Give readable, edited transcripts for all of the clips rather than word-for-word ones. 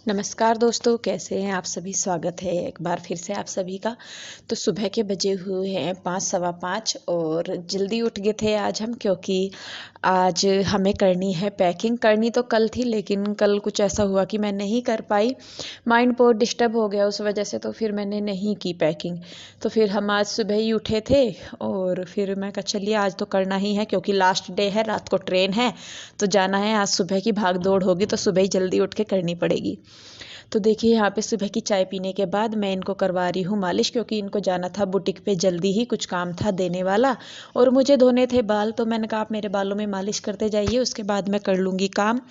नमस्कार दोस्तों, कैसे हैं आप सभी। स्वागत है एक बार फिर से आप सभी का। तो सुबह के बजे हुए हैं 5 सवा 5 और जल्दी उठ गए थे आज हम, क्योंकि आज हमें करनी है पैकिंग। करनी तो कल थी, लेकिन कल कुछ ऐसा हुआ कि मैं नहीं कर पाई। माइंड बहुत डिस्टर्ब हो गया उस वजह से, तो फिर मैंने नहीं की पैकिंग। तो फिर हम आज सुबह ही उठे थे और फिर मैं कहा चलिए आज तो करना ही है, क्योंकि लास्ट डे है, रात को ट्रेन है तो जाना है। आज सुबह की भाग दौड़ होगी तो सुबह ही जल्दी उठ के करनी पड़ेगी। तो देखिए यहाँ पे सुबह की चाय पीने के बाद मैं इनको करवा रही हूँ मालिश, क्योंकि इनको जाना था बुटीक पे जल्दी ही, कुछ काम था देने वाला और मुझे धोने थे बाल। तो मैंने कहा आप मेरे बालों में मालिश करते जाइए, उसके बाद मैं कर लूँगी काम।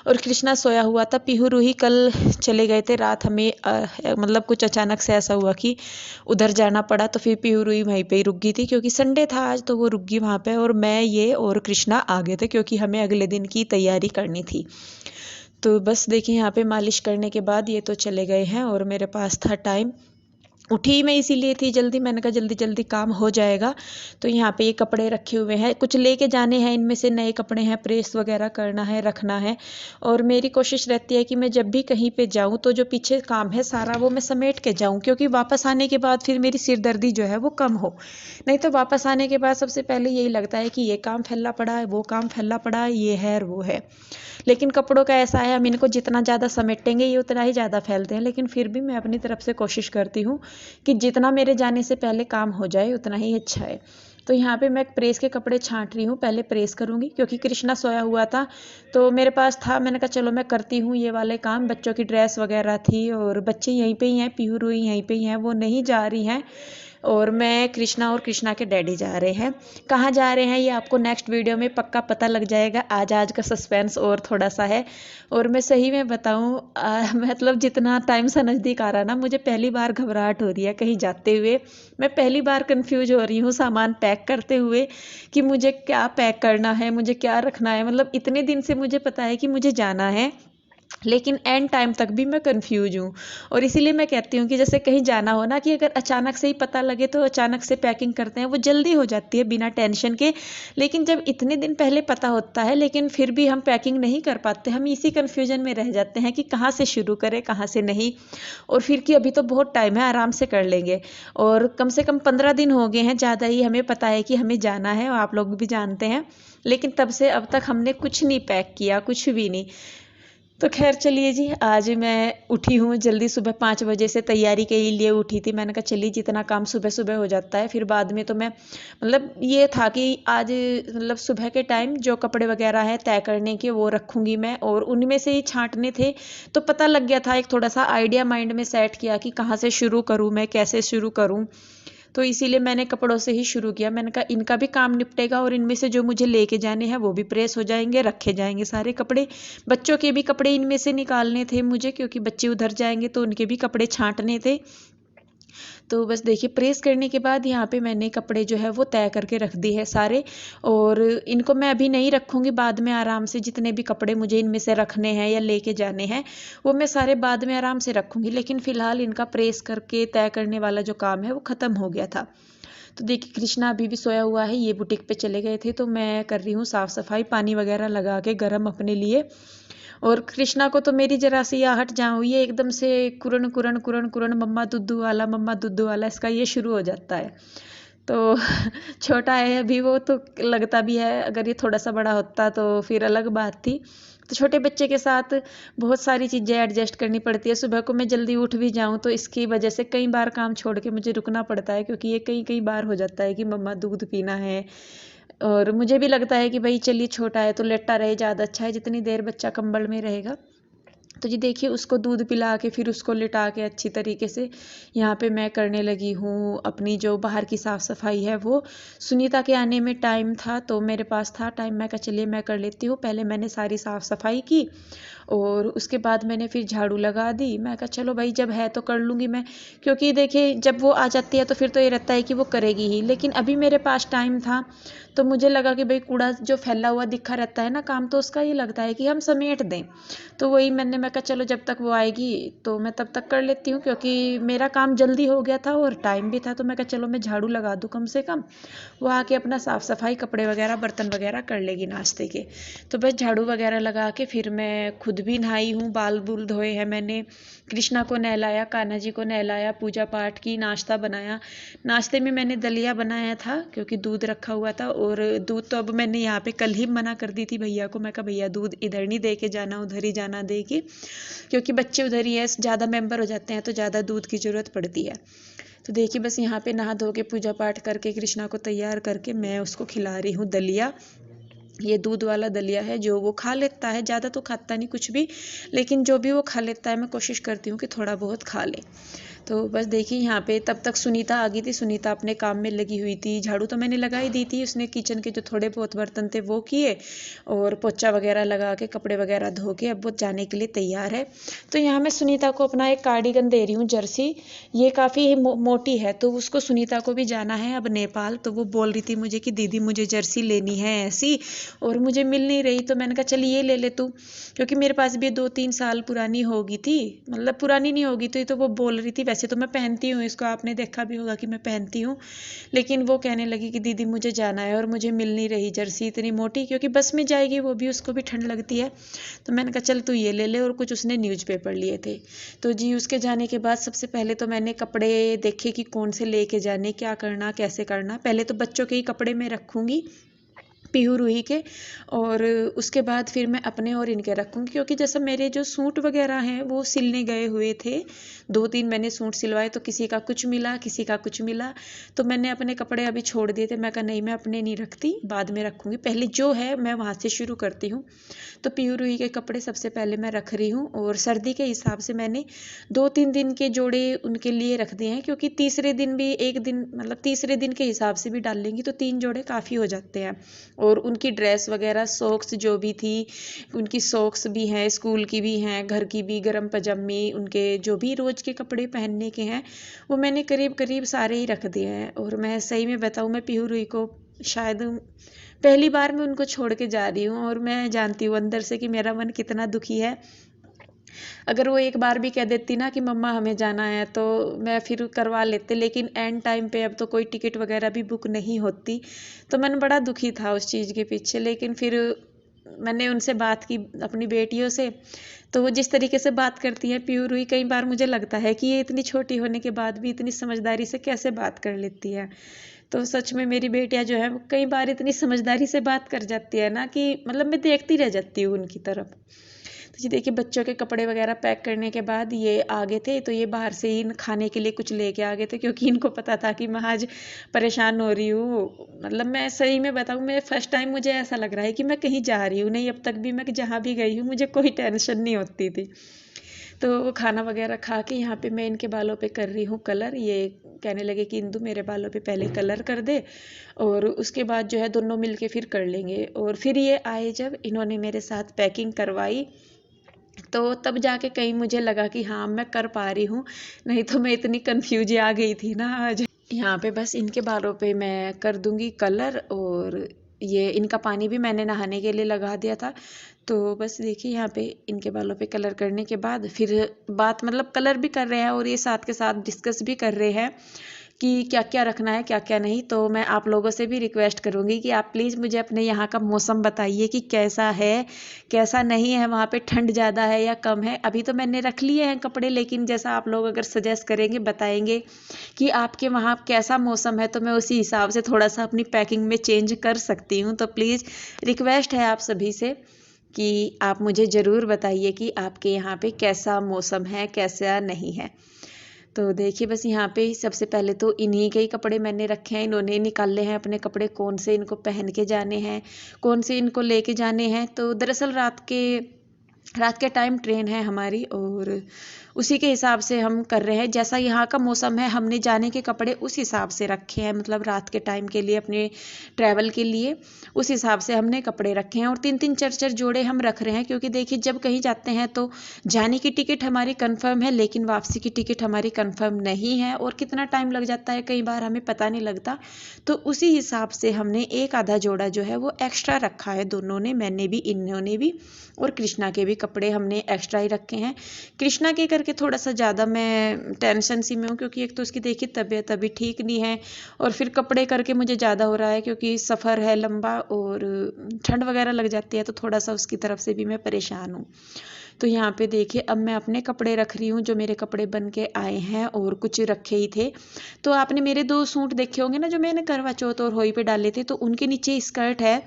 और कृष्णा सोया हुआ था। पीहू रूही कल चले गए थे रात, हमें मतलब कुछ अचानक से ऐसा हुआ कि उधर जाना पड़ा, तो फिर पीहू रूही वहीं पे ही रुक गई थी, क्योंकि संडे था आज, तो वो रुक गई वहाँ पे। और मैं ये और कृष्णा आ गए थे, क्योंकि हमें अगले दिन की तैयारी करनी थी। तो बस देखिए यहाँ पे मालिश करने के बाद ये तो चले गए हैं और मेरे पास था टाइम। उठी मैं इसीलिए थी जल्दी, मैंने कहा जल्दी जल्दी काम हो जाएगा। तो यहाँ पे ये कपड़े रखे हुए हैं, कुछ लेके जाने हैं, इनमें से नए कपड़े हैं, प्रेस वगैरह करना है, रखना है। और मेरी कोशिश रहती है कि मैं जब भी कहीं पे जाऊँ तो जो पीछे काम है सारा वो मैं समेट के जाऊँ, क्योंकि वापस आने के बाद फिर मेरी सिरदर्दी जो है वो कम हो। नहीं तो वापस आने के बाद सबसे पहले यही लगता है कि ये काम फैला पड़ा है, वो काम फैला पड़ा है, ये है और वो है। लेकिन कपड़ों का ऐसा है, हम इनको जितना ज़्यादा समेटेंगे ये उतना ही ज़्यादा फैलते हैं। लेकिन फिर भी मैं अपनी तरफ से कोशिश करती हूँ कि जितना मेरे जाने से पहले काम हो जाए उतना ही अच्छा है। तो यहाँ पे मैं प्रेस के कपड़े छांट रही हूँ, पहले प्रेस करूँगी क्योंकि कृष्णा सोया हुआ था। तो मेरे पास था, मैंने कहा चलो मैं करती हूँ ये वाले काम। बच्चों की ड्रेस वगैरह थी और बच्चे यहीं पे ही हैं, पीहू रूही यहीं पे ही हैं, वो नहीं जा रही हैं। और मैं कृष्णा और कृष्णा के डैडी जा रहे हैं। कहाँ जा रहे हैं ये आपको नेक्स्ट वीडियो में पक्का पता लग जाएगा। आज का सस्पेंस और थोड़ा सा है। और मैं सही में बताऊँ, मतलब जितना टाइम सा नज़दीक आ रहा ना, मुझे पहली बार घबराहट हो रही है कहीं जाते हुए। मैं पहली बार कंफ्यूज हो रही हूँ सामान पैक करते हुए कि मुझे क्या पैक करना है, मुझे क्या रखना है। मतलब इतने दिन से मुझे पता है कि मुझे जाना है, लेकिन एंड टाइम तक भी मैं कंफ्यूज हूँ। और इसीलिए मैं कहती हूँ कि जैसे कहीं जाना हो ना, कि अगर अचानक से ही पता लगे तो अचानक से पैकिंग करते हैं, वो जल्दी हो जाती है बिना टेंशन के। लेकिन जब इतने दिन पहले पता होता है लेकिन फिर भी हम पैकिंग नहीं कर पाते, हम इसी कन्फ्यूजन में रह जाते हैं कि कहाँ से शुरू करें कहाँ से नहीं। और फिर कि अभी तो बहुत टाइम है, आराम से कर लेंगे। और कम से कम 15 दिन हो गए हैं, ज़्यादा ही हमें पता है कि हमें जाना है, और आप लोग भी जानते हैं। लेकिन तब से अब तक हमने कुछ नहीं पैक किया, कुछ भी नहीं। तो खैर चलिए जी, आज मैं उठी हूँ जल्दी, सुबह 5 बजे से तैयारी के लिए उठी थी। मैंने कहा चलिए जितना काम सुबह सुबह हो जाता है, फिर बाद में तो मैं, मतलब ये था कि आज मतलब सुबह के टाइम जो कपड़े वगैरह हैं तय करने के वो रखूँगी मैं, और उनमें से ही छांटने थे। तो पता लग गया था, एक थोड़ा सा आइडिया माइंड में सेट किया कि कहाँ से शुरू करूँ मैं, कैसे शुरू करूँ। तो इसीलिए मैंने कपड़ों से ही शुरू किया। मैंने कहा इनका भी काम निपटेगा और इनमें से जो मुझे लेके जाने हैं वो भी प्रेस हो जाएंगे, रखे जाएंगे सारे कपड़े। बच्चों के भी कपड़े इनमें से निकालने थे मुझे, क्योंकि बच्चे उधर जाएंगे तो उनके भी कपड़े छांटने थे। तो बस देखिए, प्रेस करने के बाद यहाँ पे मैंने कपड़े जो है वो तय करके रख दिए हैं सारे। और इनको मैं अभी नहीं रखूँगी, बाद में आराम से जितने भी कपड़े मुझे इनमें से रखने हैं या लेके जाने हैं वो मैं सारे बाद में आराम से रखूँगी। लेकिन फ़िलहाल इनका प्रेस करके तय करने वाला जो काम है वो ख़त्म हो गया था। तो देखिए कृष्णा अभी भी सोया हुआ है, ये बुटीक पे चले गए थे, तो मैं कर रही हूँ साफ़ सफाई, पानी वगैरह लगा के गरम अपने लिए। और कृष्णा को तो मेरी जरा सी आहट जहाँ हुई है, एकदम से कुरन कुरन कुरन कुरन, मम्मा दुद्धू वाला इसका ये शुरू हो जाता है। तो छोटा है अभी वो, तो लगता भी है, अगर ये थोड़ा सा बड़ा होता तो फिर अलग बात थी। तो छोटे बच्चे के साथ बहुत सारी चीज़ें एडजस्ट करनी पड़ती है। सुबह को मैं जल्दी उठ भी जाऊँ तो इसकी वजह से कई बार काम छोड़ के मुझे रुकना पड़ता है, क्योंकि ये कई कई बार हो जाता है कि मम्मा दूध पीना है। और मुझे भी लगता है कि भाई चलिए छोटा है तो लेटा रहे, ज़्यादा अच्छा है जितनी देर बच्चा कंबल में रहेगा। तो जी देखिए, उसको दूध पिला के फिर उसको लिटा के अच्छी तरीके से यहाँ पे मैं करने लगी हूँ अपनी जो बाहर की साफ़ सफाई है वो। सुनीता के आने में टाइम था तो मेरे पास था टाइम, मैं कहा चलिए मैं कर लेती हूँ। पहले मैंने सारी साफ़ सफाई की और उसके बाद मैंने फिर झाड़ू लगा दी। मैं कहा चलो भाई जब है तो कर लूँगी मैं, क्योंकि देखिए जब वो आ जाती है तो फिर तो ये रहता है कि वो करेगी ही। लेकिन अभी मेरे पास टाइम था तो मुझे लगा कि भाई कूड़ा जो फैला हुआ दिखा रहता है ना काम, तो उसका ये लगता है कि हम समेट दें। तो वही मैं कहा चलो जब तक वो आएगी तो मैं तब तक कर लेती हूँ, क्योंकि मेरा काम जल्दी हो गया था और टाइम भी था। तो मैं कहा चलो मैं झाड़ू लगा दूँ कम से कम, वो आके अपना साफ़ सफाई कपड़े वगैरह बर्तन वगैरह कर लेगी नाश्ते के। तो बस झाड़ू वगैरह लगा के फिर मैं खुद खुद भी नहाई हूँ, बाल बूल धोए हैं मैंने, कृष्णा को नहलाया, कान्हा जी को नहलाया, पूजा पाठ की, नाश्ता बनाया। नाश्ते में मैंने दलिया बनाया था क्योंकि दूध रखा हुआ था, और दूध तो अब मैंने यहाँ पे कल ही मना कर दी थी भैया को। मैं कहा भैया दूध इधर नहीं दे के जाना, उधर ही जाना दे के, क्योंकि बच्चे उधर ही है, ज़्यादा मेंबर हो जाते हैं तो ज़्यादा दूध की ज़रूरत पड़ती है। तो देखिए बस यहाँ पे नहा धो के पूजा पाठ करके कृष्णा को तैयार करके मैं उसको खिला रही हूँ दलिया। ये दूध वाला दलिया है जो वो खा लेता है, ज़्यादा तो खाता नहीं कुछ भी, लेकिन जो भी वो खा लेता है मैं कोशिश करती हूँ कि थोड़ा बहुत खा ले। तो बस देखिए यहाँ पे तब तक सुनीता आ गई थी। सुनीता अपने काम में लगी हुई थी, झाड़ू तो मैंने लगा ही दी थी, उसने किचन के जो थोड़े बहुत बर्तन थे वो किए, और पोछा वगैरह लगा के कपड़े वगैरह धो के अब वो जाने के लिए तैयार है। तो यहाँ मैं सुनीता को अपना एक कार्डिगन दे रही हूँ जर्सी, ये काफ़ी मोटी है, तो उसको सुनीता को भी जाना है अब नेपाल। तो वो बोल रही थी मुझे कि दीदी मुझे जर्सी लेनी है ऐसी, और मुझे मिल नहीं रही, तो मैंने कहा चल ये ले ले तू, क्योंकि मेरे पास भी 2-3 साल पुरानी होगी थी, मतलब पुरानी नहीं होगी तो ये तो वो बोल रही थी। वैसे तो मैं पहनती हूँ इसको, आपने देखा भी होगा कि मैं पहनती हूँ, लेकिन वो कहने लगी कि दीदी मुझे जाना है और मुझे मिल नहीं रही जर्सी इतनी मोटी, क्योंकि बस में जाएगी वो भी, उसको भी ठंड लगती है। तो मैंने कहा चल तू ये ले ले, और कुछ उसने न्यूज़पेपर लिए थे। तो जी उसके जाने के बाद सबसे पहले तो मैंने कपड़े देखे कि कौन से लेके जाने, क्या करना कैसे करना। पहले तो बच्चों के ही कपड़े मैं रखूँगी, पीहू रूही के, और उसके बाद फिर मैं अपने और इनके रखूँगी, क्योंकि जैसा मेरे जो सूट वगैरह हैं वो सिलने गए हुए थे, 2-3 मैंने सूट सिलवाए, तो किसी का कुछ मिला किसी का कुछ मिला, तो मैंने अपने कपड़े अभी छोड़ दिए थे। मैं कहा नहीं मैं अपने नहीं रखती, बाद में रखूँगी, पहले जो है मैं वहाँ से शुरू करती हूँ। तो पीहू रूही के कपड़े सबसे पहले मैं रख रही हूँ, और सर्दी के हिसाब से मैंने 2-3 दिन के जोड़े उनके लिए रख दिए हैं, क्योंकि तीसरे दिन भी एक दिन, मतलब तीसरे दिन के हिसाब से भी डाल लेंगी तो 3 जोड़े काफ़ी हो जाते हैं। और उनकी ड्रेस वगैरह सॉक्स जो भी थी, उनकी सॉक्स भी हैं, स्कूल की भी हैं, घर की भी, गरम पजामी, उनके जो भी रोज़ के कपड़े पहनने के हैं वो मैंने करीब करीब सारे ही रख दिए हैं। और मैं सही में बताऊँ, मैं पीहू रूही को शायद पहली बार मैं उनको छोड़ के जा रही हूँ, और मैं जानती हूँ अंदर से कि मेरा मन कितना दुखी है। अगर वो एक बार भी कह देती ना कि मम्मा हमें जाना है, तो मैं फिर करवा लेते, लेकिन एंड टाइम पे अब तो कोई टिकट वगैरह भी बुक नहीं होती, तो मन बड़ा दुखी था उस चीज़ के पीछे। लेकिन फिर मैंने उनसे बात की अपनी बेटियों से, तो वो जिस तरीके से बात करती हैं पीहू रूही, कई बार मुझे लगता है कि ये इतनी छोटी होने के बाद भी इतनी समझदारी से कैसे बात कर लेती है। तो सच में मेरी बेटियां जो है वो कई बार इतनी समझदारी से बात कर जाती है ना कि मतलब मैं देखती रह जाती हूँ उनकी तरफ। तो जी देखिए बच्चों के कपड़े वगैरह पैक करने के बाद ये आ गए थे, तो ये बाहर से ही खाने के लिए कुछ लेके आ गए थे, क्योंकि इनको पता था कि मैं आज परेशान हो रही हूँ। मतलब मैं सही में बताऊँ, मैं फर्स्ट टाइम मुझे ऐसा लग रहा है कि मैं कहीं जा रही हूँ, नहीं अब तक भी मैं जहाँ भी गई हूँ मुझे कोई टेंशन नहीं होती थी। तो वो खाना वगैरह खा के यहाँ पे मैं इनके बालों पे कर रही हूँ कलर। ये कहने लगे कि इंदु मेरे बालों पे पहले कलर कर दे, और उसके बाद जो है दोनों मिलके फिर कर लेंगे। और फिर ये आए जब इन्होंने मेरे साथ पैकिंग करवाई, तो तब जाके कहीं मुझे लगा कि हाँ मैं कर पा रही हूँ, नहीं तो मैं इतनी कंफ्यूज आ गई थी ना आज। यहाँ पे बस इनके बालों पे मैं कर दूंगी कलर, और ये इनका पानी भी मैंने नहाने के लिए लगा दिया था। तो बस देखिए यहाँ पे इनके बालों पे कलर करने के बाद फिर बात, मतलब कलर भी कर रहे हैं और ये साथ के साथ डिस्कस भी कर रहे हैं कि क्या क्या रखना है क्या क्या नहीं। तो मैं आप लोगों से भी रिक्वेस्ट करूँगी कि आप प्लीज़ मुझे अपने यहाँ का मौसम बताइए कि कैसा है कैसा नहीं है, वहाँ पे ठंड ज़्यादा है या कम है। अभी तो मैंने रख लिए हैं कपड़े, लेकिन जैसा आप लोग अगर सजेस्ट करेंगे बताएंगे कि आपके वहाँ कैसा मौसम है, तो मैं उसी हिसाब से थोड़ा सा अपनी पैकिंग में चेंज कर सकती हूँ। तो प्लीज़ रिक्वेस्ट है आप सभी से कि आप मुझे ज़रूर बताइए कि आपके यहाँ पे कैसा मौसम है कैसा नहीं है। तो देखिए बस यहाँ पे सबसे पहले तो इन्हीं के ही कपड़े मैंने रखे हैं, इन्होंने निकाले हैं अपने कपड़े, कौन से इनको पहन के जाने हैं कौन से इनको लेके जाने हैं। तो दरअसल रात के टाइम ट्रेन है हमारी, और उसी के हिसाब से हम कर रहे हैं। जैसा यहाँ का मौसम है हमने जाने के कपड़े उस हिसाब से रखे हैं, मतलब रात के टाइम के लिए अपने ट्रैवल के लिए उस हिसाब से हमने कपड़े रखे हैं। और 3-3 4-4 जोड़े हम रख रहे हैं, क्योंकि देखिए जब कहीं जाते हैं तो जाने की टिकट हमारी कंफर्म है, लेकिन वापसी की टिकट हमारी कंफर्म नहीं है, और कितना टाइम लग जाता है कई बार हमें पता नहीं लगता। तो उसी हिसाब से हमने एक आधा जोड़ा जो है वो एक्स्ट्रा रखा है, दोनों ने, मैंने भी इन्होंने भी, और कृष्णा के भी कपड़े हमने एक्स्ट्रा ही रखे हैं। कृष्णा के करके थोड़ा सा ज़्यादा मैं टेंशन सी में हूँ, क्योंकि एक तो उसकी देखिए तबीयत अभी ठीक नहीं है, और फिर कपड़े करके मुझे ज़्यादा हो रहा है क्योंकि सफ़र है लंबा और ठंड वगैरह लग जाती है, तो थोड़ा सा उसकी तरफ से भी मैं परेशान हूँ। तो यहाँ पे देखिए अब मैं अपने कपड़े रख रही हूँ, जो मेरे कपड़े बन के आए हैं और कुछ रखे ही थे। तो आपने मेरे 2 सूट देखे होंगे ना, जो मैंने करवा चौथ और होली पे डाले थे, तो उनके नीचे स्कर्ट है।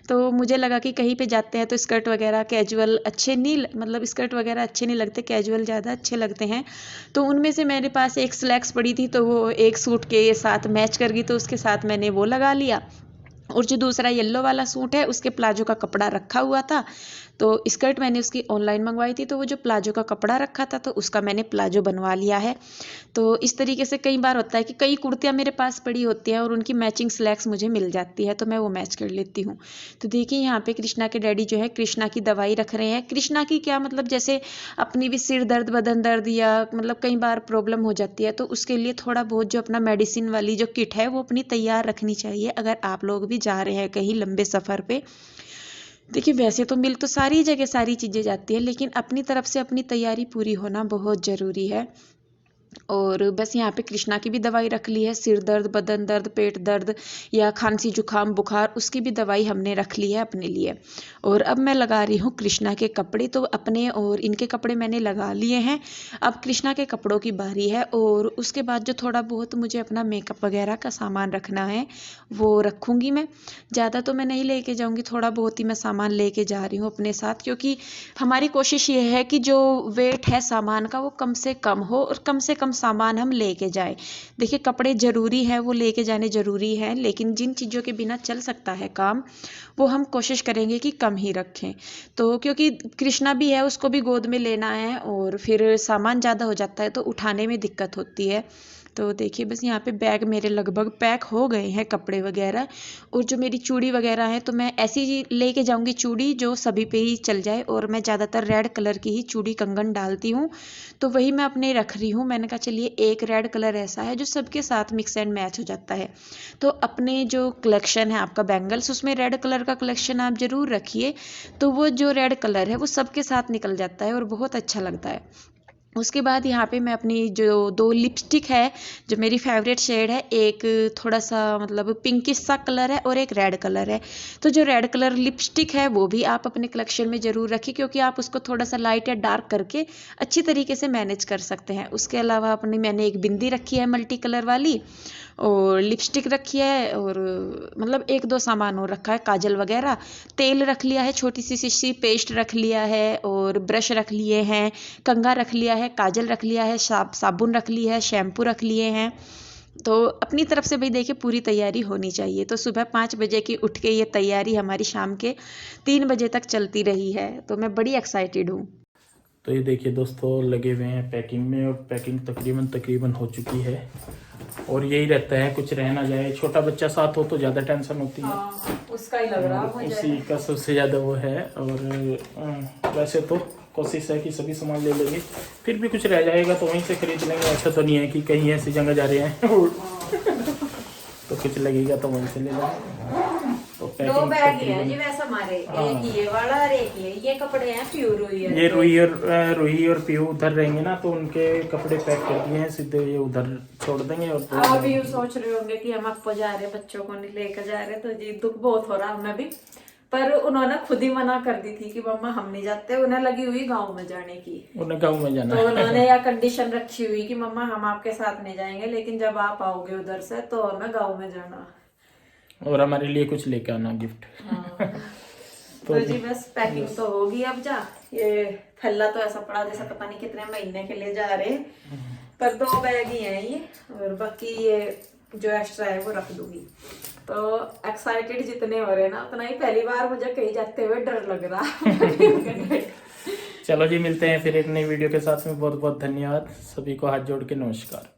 तो मुझे लगा कि कहीं पे जाते हैं तो स्कर्ट वगैरह कैजुअल अच्छे नहीं, मतलब स्कर्ट वगैरह अच्छे नहीं लगते, कैजुअल ज़्यादा अच्छे लगते हैं। तो उनमें से मेरे पास एक स्लैक्स पड़ी थी, तो वो एक सूट के साथ मैच कर गई, तो उसके साथ मैंने वो लगा लिया। और जो दूसरा येलो वाला सूट है, उसके प्लाजो का कपड़ा रखा हुआ था, तो स्कर्ट मैंने उसकी ऑनलाइन मंगवाई थी, तो वो जो प्लाजो का कपड़ा रखा था, तो उसका मैंने प्लाजो बनवा लिया है। तो इस तरीके से कई बार होता है कि कई कुर्तियाँ मेरे पास पड़ी होती हैं और उनकी मैचिंग स्लैक्स मुझे मिल जाती है, तो मैं वो मैच कर लेती हूँ। तो देखिए यहाँ पे कृष्णा के डैडी जो है कृष्णा की दवाई रख रहे हैं। कृष्णा की क्या मतलब, जैसे अपनी भी सिर दर्द, बदन दर्द या मतलब कई बार प्रॉब्लम हो जाती है, तो उसके लिए थोड़ा बहुत जो अपना मेडिसिन वाली जो किट है वो अपनी तैयार रखनी चाहिए, अगर आप लोग भी जा रहे हैं कहीं लंबे सफ़र पे। देखिए वैसे तो मिल तो सारी जगह सारी चीज़ें जाती है, लेकिन अपनी तरफ से अपनी तैयारी पूरी होना बहुत ज़रूरी है। और बस यहाँ पे कृष्णा की भी दवाई रख ली है, सिर दर्द, बदन दर्द, पेट दर्द या खांसी जुकाम बुखार, उसकी भी दवाई हमने रख ली है अपने लिए। और अब मैं लगा रही हूँ कृष्णा के कपड़े, तो अपने और इनके कपड़े मैंने लगा लिए हैं। अब कृष्णा के कपड़ों की बारी है, और उसके बाद जो थोड़ा बहुत मुझे अपना मेकअप वगैरह का सामान रखना है वो रखूँगी मैं। ज़्यादा तो मैं नहीं लेके जाऊँगी, थोड़ा बहुत ही मैं सामान लेके जा रही हूँ अपने साथ, क्योंकि हमारी कोशिश ये है कि जो वेट है सामान का वो कम से कम हो और कम से कम सामान हम लेके जाएं। देखिए कपड़े ज़रूरी है, वो लेके जाने ज़रूरी है, लेकिन जिन चीज़ों के बिना चल सकता है काम, वो हम कोशिश करेंगे कि कम ही रखें। तो क्योंकि कृष्णा भी है, उसको भी गोद में लेना है और फिर सामान ज़्यादा हो जाता है तो उठाने में दिक्कत होती है। तो देखिए बस यहाँ पे बैग मेरे लगभग पैक हो गए हैं, कपड़े वगैरह। और जो मेरी चूड़ी वगैरह है, तो मैं ऐसी लेके जाऊँगी चूड़ी जो सभी पे ही चल जाए, और मैं ज़्यादातर रेड कलर की ही चूड़ी कंगन डालती हूँ, तो वही मैं अपने रख रही हूँ। मैंने कहा चलिए एक रेड कलर ऐसा है जो सबके साथ मिक्स एंड मैच हो जाता है। तो अपने जो कलेक्शन है आपका बैंगल्स, उसमें रेड कलर का कलेक्शन आप ज़रूर रखिए, तो वो जो रेड कलर है वो सबके साथ निकल जाता है और बहुत अच्छा लगता है। उसके बाद यहाँ पे मैं अपनी जो 2 लिपस्टिक है, जो मेरी फेवरेट शेड है, एक थोड़ा सा मतलब पिंकिश सा कलर है और एक रेड कलर है। तो जो रेड कलर लिपस्टिक है वो भी आप अपने कलेक्शन में ज़रूर रखिए, क्योंकि आप उसको थोड़ा सा लाइट या डार्क करके अच्छी तरीके से मैनेज कर सकते हैं। उसके अलावा अपनी मैंने एक बिंदी रखी है मल्टी कलर वाली, और लिपस्टिक रखी है, और मतलब 1-2 सामान और रखा है, काजल वगैरह। तेल रख लिया है, छोटी सी शीशी पेस्ट रख लिया है, और ब्रश रख लिए हैं, कंघा रख लिया है, काजल रख लिया है, साबुन रख ली है, शैम्पू रख लिए हैं। तो अपनी तरफ से भाई देखिए पूरी तैयारी होनी चाहिए। तो सुबह 5 बजे की उठ के ये तैयारी हमारी शाम के 3 बजे तक चलती रही है, तो मैं बड़ी एक्साइटेड हूँ। तो ये देखिए दोस्तों, लगे हुए हैं पैकिंग में, और पैकिंग तकरीबन हो चुकी है। और यही रहता है, कुछ रह ना जाए। छोटा बच्चा साथ हो तो ज़्यादा टेंशन होती है। उसका ही लग रहा मुझे, उसी का सबसे ज़्यादा वो है। और वैसे तो कोशिश है कि सभी सामान ले लेंगे, फिर भी कुछ रह जाएगा तो वहीं से खरीद लेंगे। ऐसा तो नहीं है कि कहीं ऐसी जगह जा रहे हैं तो कुछ लगेगा तो वहीं से ले लेंगे। तो 2 बैग ही हैं जी वैसे हमारे, एक ये वाला और एक ये कपड़े हैं प्योर रुई है। ये रूही और पीहू उधर रहेंगे ना, तो उनके कपड़े पैक कर दिए हैं, सीधे ये उधर छोड़ देंगे। और तो आप यूँ सोच रहे होंगे कि हम आपको जा रहे बच्चों को नहीं लेकर जा रहे, तो जी दुख बहुत हो रहा हमें भी। पर उन्होंने खुद ही मना कर दी थी कि मम्मा हम नहीं जाते, उन्हें लगी हुई गाँव में जाने की, उन्हें गाँव में जाना तो उन्होंने यह कंडीशन रखी हुई कि मम्मा हम आपके साथ नहीं जाएंगे, लेकिन जब आप आओगे उधर से तो हमें गाँव में जाना, और हमारे लिए कुछ लेके आना गिफ्ट। हाँ। तो जी बस पैकिंग तो होगी अब। जा ये थैला तो ऐसा पड़ा जैसा पता नहीं कितने महीने के लिए जा रहे हैं, पर 2 बैग ही हैं ये, और बाकी ये जो एक्स्ट्रा है वो रख दूंगी। तो एक्साइटेड जितने हो रहे हैं ना, उतना ही पहली बार मुझे कहीं जाते हुए डर लग रहा चलो जी, मिलते हैं फिर एक नई वीडियो के साथ में। बहुत बहुत धन्यवाद सभी को, हाथ जोड़ के नमस्कार।